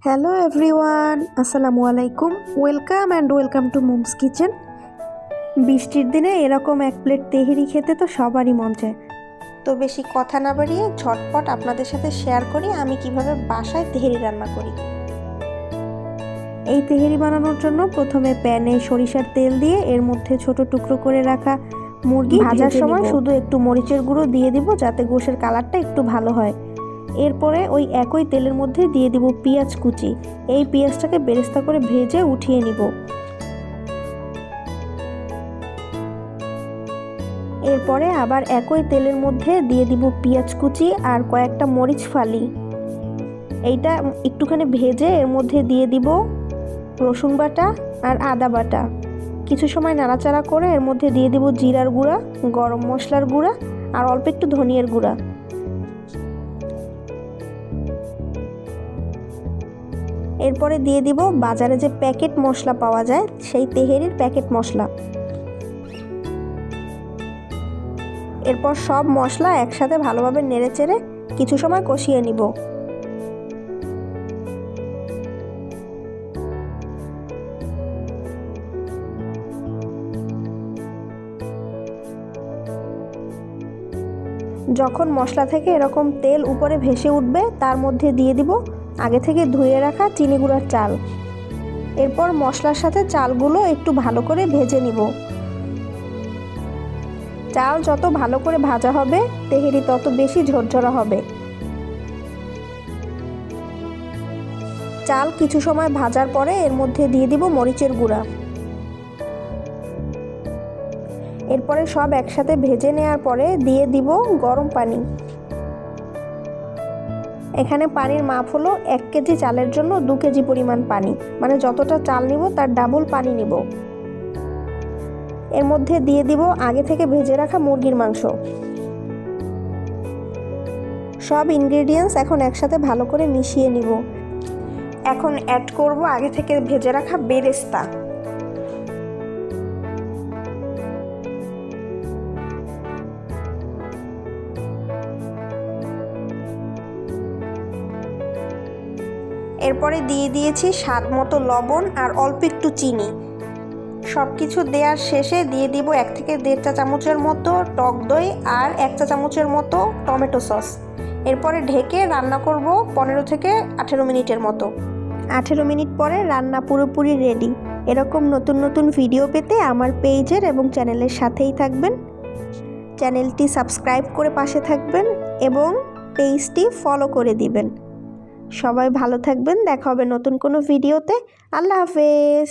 Hello everyone, আসসালামু আলাইকুম। Welcome to মুমস kitchen. বৃষ্টির দিনে এরকম এক প্লেট তেহেরি খেতে তো সবারই মন চায়। তো বেশি কথা না বাড়িয়ে ঝটপট আপনাদের সাথে শেয়ার করি আমি কিভাবে বাসায় তেহেরি রান্না করি। এই তেহেরি বানানোর জন্য প্রথমে প্যানে সরিষার তেল দিয়ে এর মধ্যে ছোট টুকরো করে রাখা মুরগি ভাজার সময় শুধু একটু মরিচের গুঁড়ো দিয়ে দিব যাতে গোশের কালারটা একটু ভালো হয়। এরপরে ওই একই তেলের মধ্যে দিয়ে দিব পেঁয়াজ কুচি। এই পেঁয়াজটাকে বেরেস্তা করে ভেজে উঠিয়ে নিব। এরপরে আবার একই তেলের মধ্যে দিয়ে দিব পেঁয়াজ কুচি আর কয়েকটা মরিচ ফালি। এইটা একটুখানি ভেজে এর মধ্যে দিয়ে দিব রসুন বাটা আর আদা বাটা। কিছু সময় নাড়াচাড়া করে এর মধ্যে দিয়ে দিব জিরার গুঁড়া, গরম মশলার গুঁড়া আর অল্প একটু ধনিয়ার গুঁড়া। এরপরে দিয়ে দিব বাজারে যে প্যাকেট মশলা পাওয়া যায় সেই তেহেরির প্যাকেট মশলা। এরপর সব মশলা একসাথে ভালোভাবে নেড়েচেড়ে কিছু সময় কষিয়ে নিব। যখন মশলা থেকে এরকম তেল উপরে ভেসে উঠবে তার মধ্যে দিয়ে দিব আগে থেকে ধুয়ে রাখা চিনি গুঁড়ার চাল। এরপর মশলার সাথে চালগুলো একটু ভালো করে ভেজে নিব। চাল যত ভালো করে ভাজা হবে তেহেরি তত বেশি ঝরঝরা হবে। চাল কিছু সময় ভাজার পরে এর মধ্যে দিয়ে দিব মরিচের গুঁড়া। এরপরে সব একসাথে ভেজে নেওয়ার পরে দিয়ে দিব গরম পানি। এখানে পানির মাপ হলো 1 কেজি চালের জন্য 2 কেজি পরিমাণ পানি, মানে যতটা চাল নিব তার ডাবল পানি নিব। এর মধ্যে দিয়ে দিব আগে থেকে ভেজে রাখা মুরগির মাংস। সব ইনগ্রেডিয়েন্টস এখন একসাথে ভালো করে মিশিয়ে নিব। এখন অ্যাড করব আগে থেকে ভেজে রাখা বেরেস্তা। এরপরে দিয়ে দিয়েছি স্বাদ মতো লবণ আর অল্প একটু চিনি। সব কিছু দেওয়ার শেষে দিয়ে দিব 1 থেকে 1.5 চা চামচের মতো টক দই আর 1 চা চামচের মতো টমেটো সস। এরপরে ঢেকে রান্না করব 15 থেকে 18 মিনিটের মতো। 18 মিনিট পরে রান্না পুরোপুরি রেডি। এরকম নতুন নতুন ভিডিও পেতে আমার পেজের এবং চ্যানেলের সাথেই থাকবেন। চ্যানেলটি সাবস্ক্রাইব করে পাশে থাকবেন এবং পেজটি ফলো করে দিবেন। সবাই ভালো থাকবেন, দেখা হবে নতুন কোনো ভিডিওতে। আল্লাহ হাফেজ।